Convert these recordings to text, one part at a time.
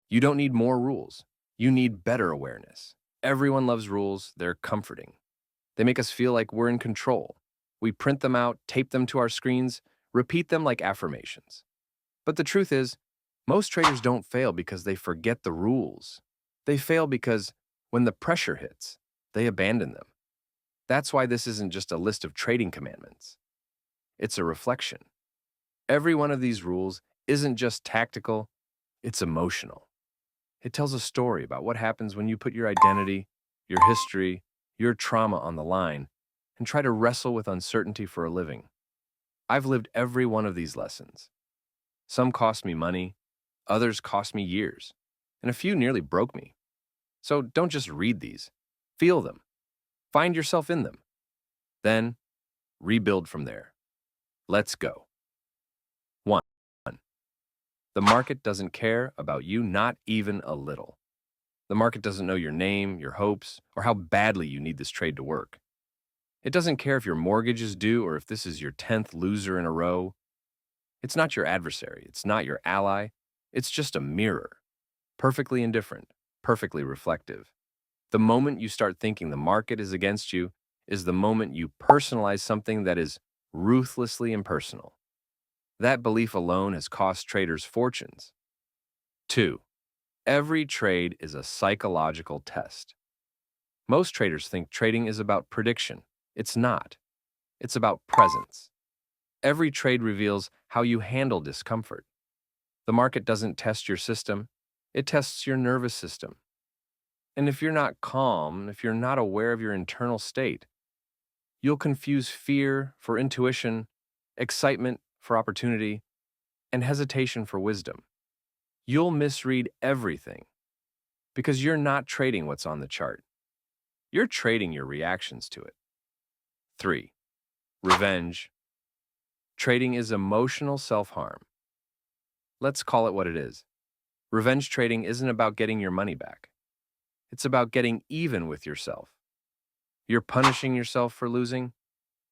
You don't need more rules. You need better awareness. Everyone loves rules. They're comforting. They make us feel like we're in control. We print them out, tape them to our screens, repeat them like affirmations. But the truth is, most traders don't fail because they forget the rules. They fail because when the pressure hits, they abandon them. That's why this isn't just a list of trading commandments. It's a reflection. Every one of these rules isn't just tactical, it's emotional. It tells a story about what happens when you put your identity, your history, your trauma on the line and try to wrestle with uncertainty for a living. I've lived every one of these lessons. Some cost me money, others cost me years, and a few nearly broke me. So don't just read these. Feel them. Find yourself in them. Then rebuild from there. Let's go. 1. The market doesn't care about you, not even a little. The market doesn't know your name, your hopes, or how badly you need this trade to work. It doesn't care if your mortgage is due or if this is your 10th loser in a row. It's not your adversary. It's not your ally. It's just a mirror. Perfectly indifferent, perfectly reflective. The moment you start thinking the market is against you is the moment you personalize something that is ruthlessly impersonal. That belief alone has cost traders fortunes. 2. Every trade is a psychological test. Most traders think trading is about prediction. It's not. It's about presence. Every trade reveals how you handle discomfort. The market doesn't test your system, it tests your nervous system. And if you're not calm, if you're not aware of your internal state, you'll confuse fear for intuition, excitement for opportunity, and hesitation for wisdom. You'll misread everything because you're not trading what's on the chart. You're trading your reactions to it. 3. Revenge. Trading is emotional self-harm. Let's call it what it is. Revenge trading isn't about getting your money back. It's about getting even with yourself. You're punishing yourself for losing,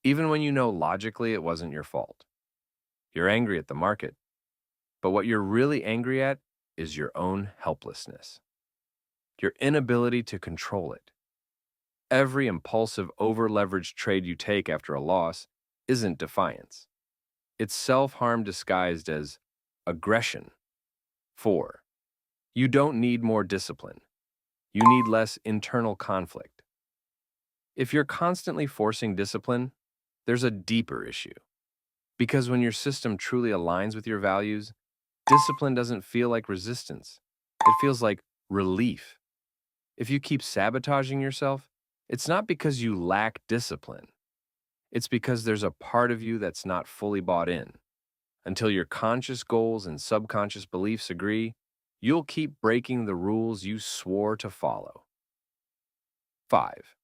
even when you know logically it wasn't your fault. You're angry at the market, but what you're really angry at is your own helplessness, your inability to control it. Every impulsive, over-leveraged trade you take after a loss isn't defiance. It's self-harm disguised as aggression. 4. You don't need more discipline. You need less internal conflict. If you're constantly forcing discipline, there's a deeper issue. Because when your system truly aligns with your values, discipline doesn't feel like resistance. It feels like relief. If you keep sabotaging yourself, it's not because you lack discipline. It's because there's a part of you that's not fully bought in. Until your conscious goals and subconscious beliefs agree, you'll keep breaking the rules you swore to follow. 5.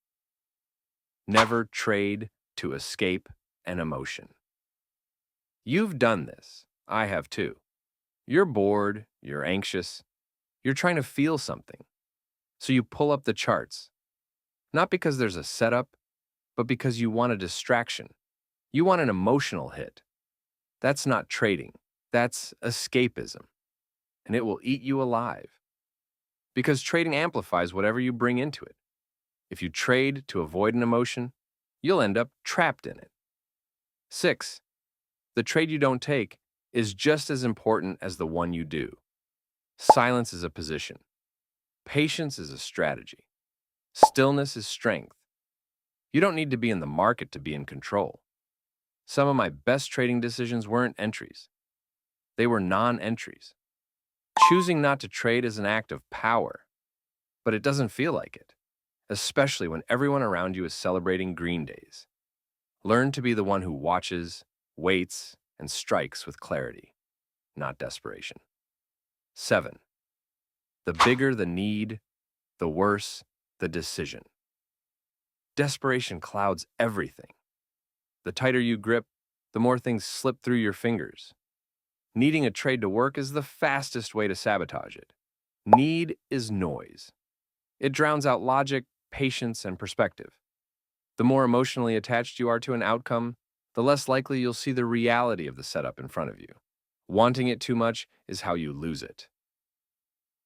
Never trade to escape an emotion. You've done this. I have too. You're bored, you're anxious, you're trying to feel something. So you pull up the charts, not because there's a setup, but because you want a distraction. You want an emotional hit. That's not trading. That's escapism. And it will eat you alive. Because trading amplifies whatever you bring into it. If you trade to avoid an emotion, you'll end up trapped in it. 6. The trade you don't take is just as important as the one you do. Silence is a position. Patience is a strategy. Stillness is strength. You don't need to be in the market to be in control. Some of my best trading decisions weren't entries. They were non-entries. Choosing not to trade is an act of power, but it doesn't feel like it, especially when everyone around you is celebrating green days. Learn to be the one who watches, waits, and strikes with clarity, not desperation. 7. The bigger the need, the worse the decision. Desperation clouds everything. The tighter you grip, the more things slip through your fingers. Needing a trade to work is the fastest way to sabotage it. Need is noise. It drowns out logic, patience, and perspective. The more emotionally attached you are to an outcome, the less likely you'll see the reality of the setup in front of you. Wanting it too much is how you lose it.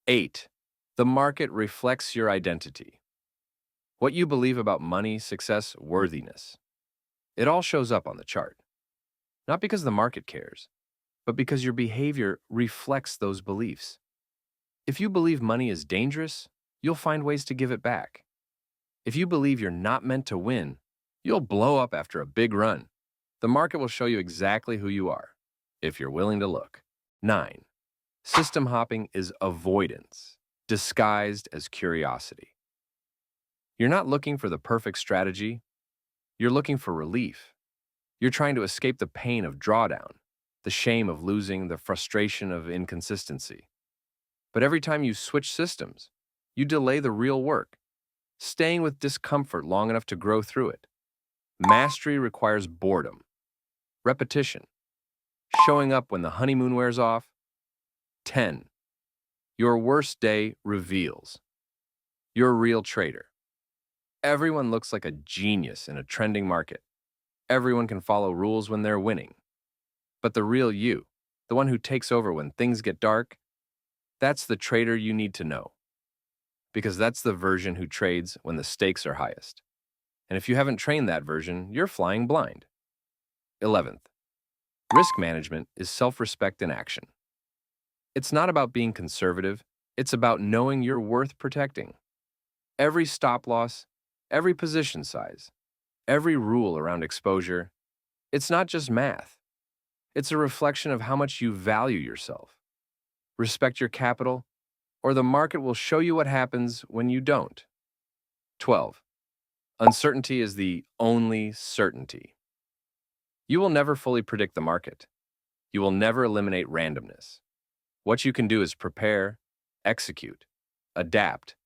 8. The market reflects your identity. What you believe about money, success, worthiness. It all shows up on the chart. Not because the market cares, but because your behavior reflects those beliefs. If you believe money is dangerous, you'll find ways to give it back. If you believe you're not meant to win, you'll blow up after a big run. The market will show you exactly who you are, if you're willing to look. 9. System hopping is avoidance, disguised as curiosity. You're not looking for the perfect strategy, you're looking for relief. You're trying to escape the pain of drawdown, the shame of losing, the frustration of inconsistency. But every time you switch systems, you delay the real work, staying with discomfort long enough to grow through it. Mastery requires boredom, repetition, showing up when the honeymoon wears off. 10. Your worst day reveals you're a real trader. Everyone looks like a genius in a trending market. Everyone can follow rules when they're winning. But the real you, the one who takes over when things get dark, that's the trader you need to know. Because that's the version who trades when the stakes are highest. And if you haven't trained that version, you're flying blind. 11th, risk management is self-respect in action. It's not about being conservative, it's about knowing you're worth protecting. Every stop loss, every position size, every rule around exposure, it's not just math. It's a reflection of how much you value yourself. Respect your capital, or the market will show you what happens when you don't. 12. Uncertainty is the only certainty. You will never fully predict the market. You will never eliminate randomness. What you can do is prepare, execute, adapt.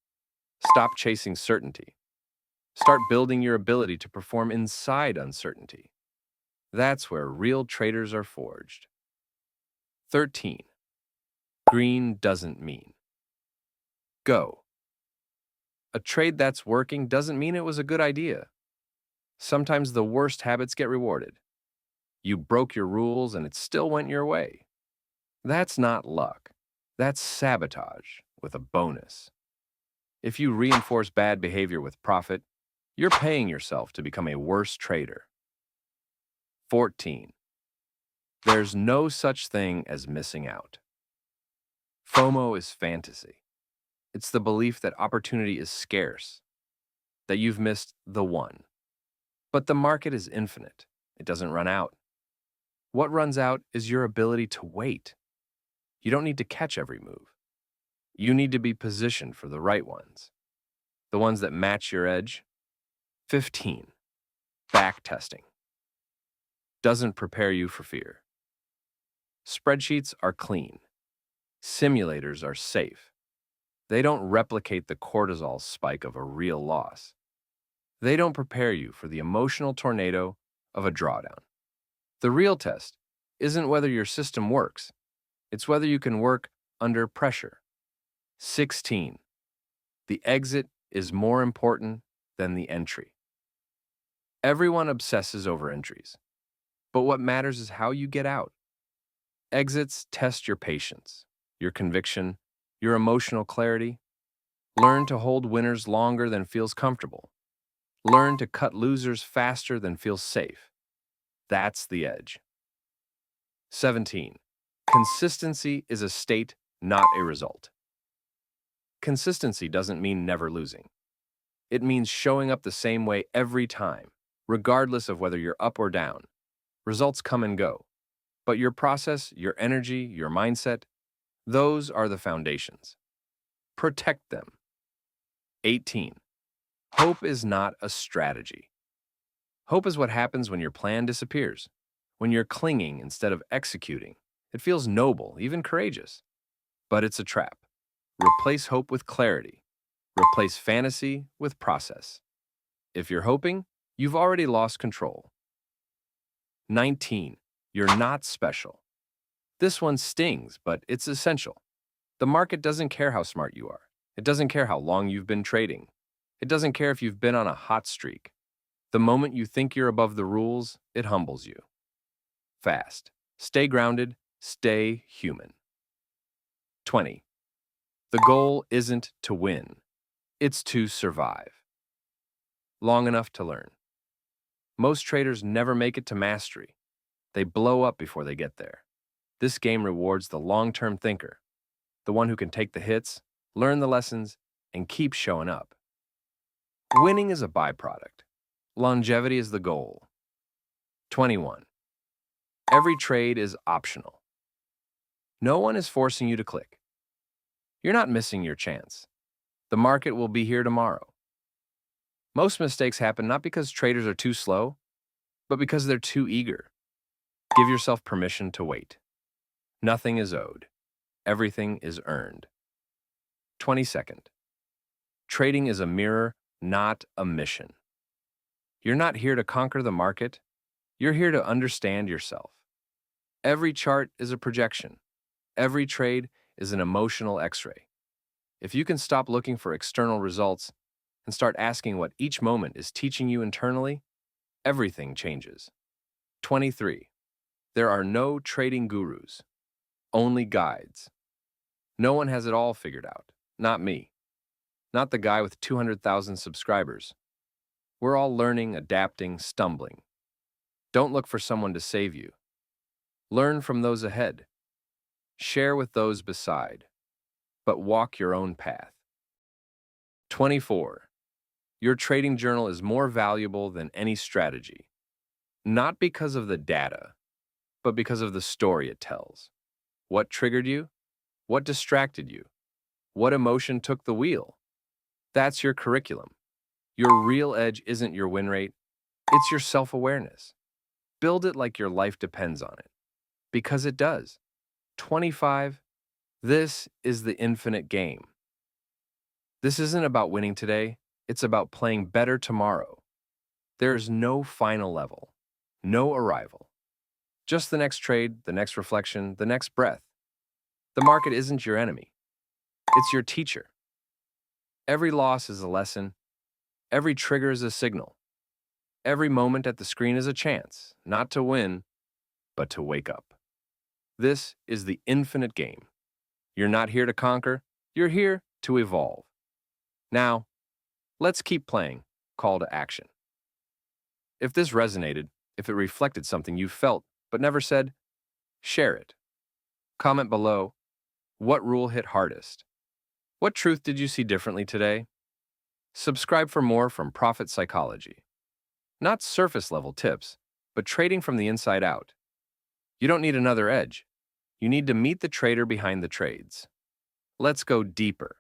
Stop chasing certainty. Start building your ability to perform inside uncertainty. That's where real traders are forged. 13. Green doesn't mean go. A trade that's working doesn't mean it was a good idea. Sometimes the worst habits get rewarded. You broke your rules and it still went your way. That's not luck. That's sabotage with a bonus. If you reinforce bad behavior with profit, you're paying yourself to become a worse trader. 14. There's no such thing as missing out. FOMO is fantasy. It's the belief that opportunity is scarce, that you've missed the one. But the market is infinite. It doesn't run out. What runs out is your ability to wait. You don't need to catch every move. You need to be positioned for the right ones, the ones that match your edge. 15. Back testing doesn't prepare you for fear. Spreadsheets are clean. Simulators are safe. They don't replicate the cortisol spike of a real loss. They don't prepare you for the emotional tornado of a drawdown. The real test isn't whether your system works. It's whether you can work under pressure. 16. The exit is more important than the entry. Everyone obsesses over entries, but what matters is how you get out. Exits test your patience, your conviction, your emotional clarity. Learn to hold winners longer than feels comfortable. Learn to cut losers faster than feels safe. That's the edge. 17. Consistency is a state, not a result. Consistency doesn't mean never losing. It means showing up the same way every time, regardless of whether you're up or down. Results come and go. But your process, your energy, your mindset, those are the foundations. Protect them. 18. Hope is not a strategy. Hope is what happens when your plan disappears, when you're clinging instead of executing. It feels noble, even courageous. But it's a trap. Replace hope with clarity. Replace fantasy with process. If you're hoping, you've already lost control. 19. You're not special. This one stings, but it's essential. The market doesn't care how smart you are. It doesn't care how long you've been trading. It doesn't care if you've been on a hot streak. The moment you think you're above the rules, it humbles you. Fast. Stay grounded. Stay human. 20. The goal isn't to win, it's to survive. Long enough to learn. Most traders never make it to mastery. They blow up before they get there. This game rewards the long-term thinker, the one who can take the hits, learn the lessons, and keep showing up. Winning is a byproduct. Longevity is the goal. 21. Every trade is optional. No one is forcing you to click. You're not missing your chance. The market will be here tomorrow. Most mistakes happen not because traders are too slow, but because they're too eager. Give yourself permission to wait. Nothing is owed. Everything is earned. 22nd. Trading is a mirror, not a mission. You're not here to conquer the market. You're here to understand yourself. Every chart is a projection. Every trade is an emotional X-ray. If you can stop looking for external results and start asking what each moment is teaching you internally, everything changes. 23. There are no trading gurus, only guides. No one has it all figured out. Not me. Not the guy with 200,000 subscribers. We're all learning, adapting, stumbling. Don't look for someone to save you. Learn from those ahead. Share with those beside. But walk your own path. 24. Your trading journal is more valuable than any strategy. Not because of the data, but because of the story it tells. What triggered you? What distracted you? What emotion took the wheel? That's your curriculum. Your real edge isn't your win rate, it's your self-awareness. Build it like your life depends on it. Because it does. 25. This is the infinite game. This isn't about winning today, it's about playing better tomorrow. There is no final level, no arrival. Just the next trade, the next reflection, the next breath. The market isn't your enemy. It's your teacher. Every loss is a lesson. Every trigger is a signal. Every moment at the screen is a chance, not to win, but to wake up. This is the infinite game. You're not here to conquer, you're here to evolve. Now, let's keep playing. Call to action. If this resonated, if it reflected something you felt but never said, share it. Comment below, what rule hit hardest? What truth did you see differently today? Subscribe for more from Profit Psychology. Not surface-level tips, but trading from the inside out. You don't need another edge. You need to meet the trader behind the trades. Let's go deeper.